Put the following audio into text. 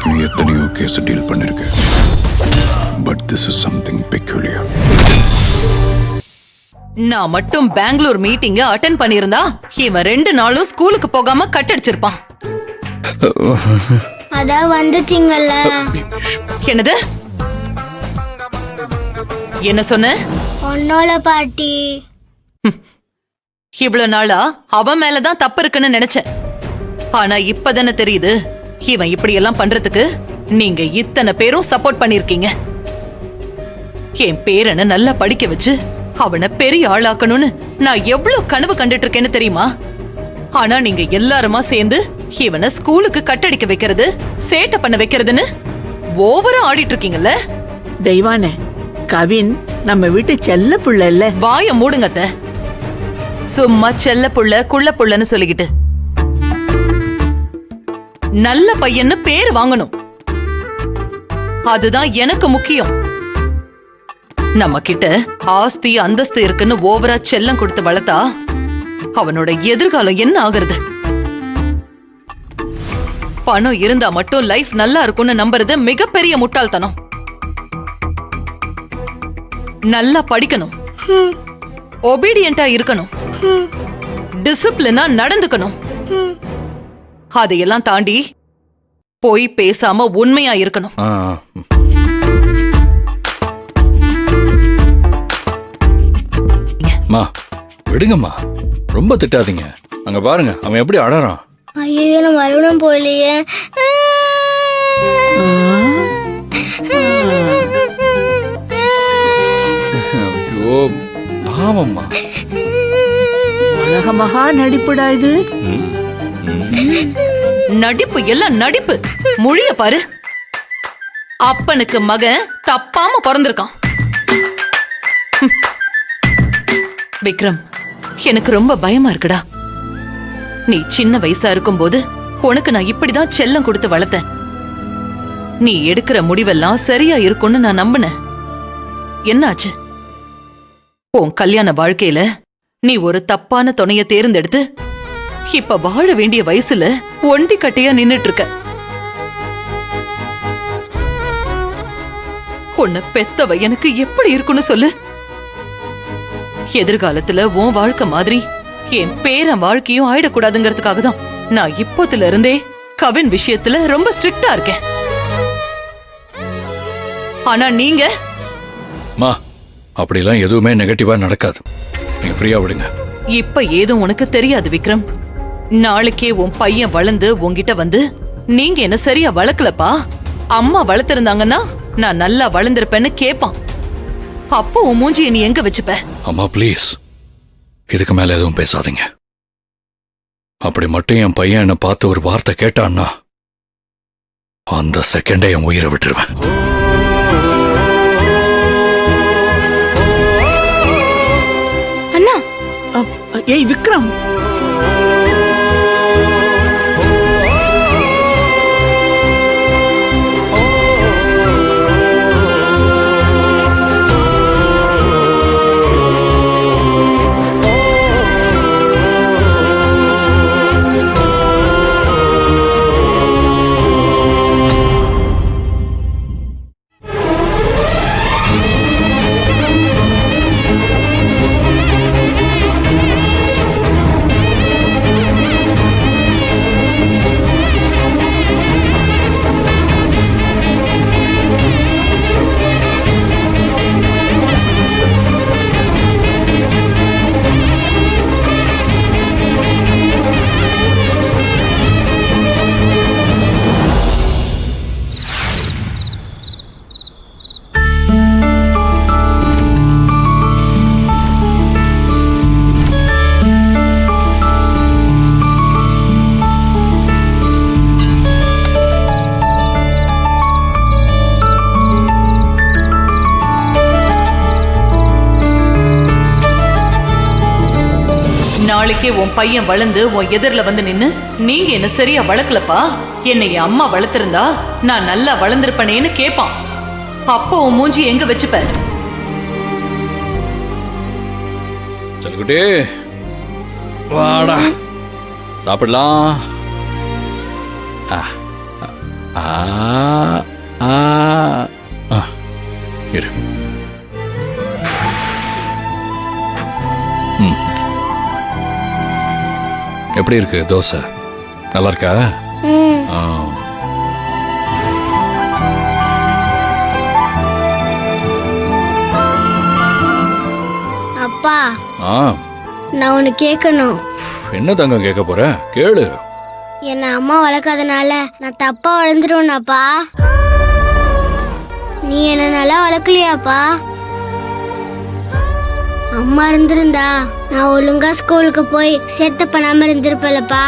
வரைக்கும் எத்தனையோ case deal பண்ணிருக்கேன். But this is something peculiar. நான் மட்டும் பெங்களூர் மீட்டிங்க அட்டெண்ட் பண்ணியிருந்தா இவன் 2 நாளும் ஸ்கூலுக்கு போகாம கட்டடிச்சிருப்பான். அதான் வந்துட்டீங்கல்ல. என்னது? என்ன சொன்ன? ஒன்னோல பாட்டி. இவ்வளவு நாளா அவன் மேலதான் தப்பு இருக்குன்னு நினைச்சேன். ஆனா இப்பதானே தெரியுது இவன் இப்படி எல்லாம் பண்றதுக்கு நீங்க இத்தனை பேரும் சப்போர்ட் பண்ணிருக்கீங்க. என் பேரனை நல்லா படிக்க வச்சு அவனை பெரிய ஆளாக்கணும்னு நான் எவ்வளவு கனவு கண்டுட்டு இருக்கேன்னு தெரியுமா? ஆனா நீங்க எல்லாருமா சேர்ந்து இவனை ஸ்கூலுக்கு கட்டடிக்க வைக்கிறது, சேட்டை பண்ண வைக்கிறதுன்னு ஓவரா ஆடிட்டு இருக்கீங்கல்ல. தெய்வானே, கவின் நம்ம வீட்டு செல்ல புள்ள இல்ல. வாய மூடுங்கத்த. சும்மா செல்ல புள்ள குள்ள புள்ளன்னு சொல்லிக்கிட்டு நல்ல பையன்னு பேர் வாங்கணும். அதுதான் எனக்கு முக்கியம். நம்ம கிட்ட ஆஸ்தி அந்தஸ்து இருக்குன்னு ஓவரா செல்லம் கொடுத்து வளர்த்தா அவனோட எதிர்காலம் என்ன ஆகுறது? பணம் இருந்தா மட்டும் லைஃப் நல்லா இருக்கும்னு நம்புறது மிகப்பெரிய முட்டாள்தனம். நல்லா படிக்கணும், ஒபீடியண்டா இருக்கணும், டிசிப்ளினா நடந்துக்கணும். அதையெல்லாம் தாண்டி போய் பேசாம உண்மையா இருக்கணும். விடுங்கம்மா, ரொம்ப திட்டாதீங்க. அங்க பாருங்க அவன் எப்படி அழறான். ஐயோ, நான் வரணும் போலியே. ஐயோ பாவம்மா. உலக மகா நடிப்புடா இது. நடிப்பு எல்லாம் நடிப்பு. மொழிய பாரு. அப்பனுக்கு மகன் தப்பாம பிறந்திருக்கான். விக்ரம், எனக்கு ரொம்ப பயமா இருக்குடா. நீ சின்ன வயசா இருக்கும்போது உனக்கு நான் இப்படிதான் செல்லம் கொடுத்து வளர்த்தேன். நீ எடுக்கிற முடிவெல்லாம் சரியா இருக்கும்னு நான் நம்பினேன். என்னாச்சு? உன் கல்யாண வாழ்க்கையில நீ ஒரு தப்பான துணைய தேர்ந்தெடுத்து இப்ப வாழ வேண்டிய வயசுல ஒண்டி கட்டையா நின்னுட்டு இருக்க. உன்னை பெத்தவ எனக்கு எப்படி இருக்குன்னு சொல்லு. எதிர்காலத்துல உன் வாழ்க்கை மாதிரி என் பேரன் வாழ்க்கையும் ஆயிடக்கூடாதுங்கிறதுக்காக தான் நான் இப்போத்துல இருந்தே கவின் விஷயத்துல ரொம்ப ஸ்ட்ரிக்டா இருக்கேன். ஆனா நீங்க அப்படிலாம் எதுவுமே நெகட்டிவா நடக்காது. நீங்க ஃப்ரீயா விடுங்க. இப்ப ஏதும் உனக்கு தெரியாது விக்ரம். நாளைக்கே உன் பையன் வளர்ந்து உன்கிட்ட வந்து நீங்க என்ன சரியா வளர்க்கலப்பா, அம்மா வளர்த்திருந்தாங்கன்னா நான் நல்லா வளர்ந்திருப்பேன்னு கேப்பான். அப்போ உன் மூஞ்சிய நீ எங்க வச்சுப்ப? அம்மா ப்ளீஸ், இதுக்கு மேல எதுவும் பேசாதீங்க. அப்படி மட்டும் என் பையன் என்ன பார்த்து ஒரு வார்த்தை கேட்டான்னா அந்த செகண்டே என் உயிரை விட்டுருவேன். அண்ணா. ஏய் விக்ரம், நாளைக்கே உன் பையன் வளர்ந்து உன் எதிரில வந்து நின்னு நீங்க என்ன சரியா வளர்க்கலப்பா, என்னை என் அம்மா வளர்த்திருந்தா நான் நல்லா வளர்ந்திருப்பனேன்னு கேப்பான். அப்போ உன் மூஞ்சி எங்க வச்சுப்ப? செல்குட்டி வாடா சாப்பிடலாம். ஆ, ஆ, ஆ, இரு. ம். எப்படி இருக்கு தோசை? நல்லா இருக்கா? ம் ஆ. அப்பா ஆ, நான் ஒன்று கேட்கணும். என்ன தங்கம் கேட்க போற? கேளு. என்னை அம்மா வளர்க்காதனால நான் தப்பா வளர்ந்துருவேனாப்பா? நீ என்ன நல்லா வளர்க்கலையாப்பா? அம்மா இருந்திருந்தா நான் ஒழுங்கா ஸ்கூலுக்கு போய் சேட்டை பண்ணாம இருந்திருப்பேன்லப்பா.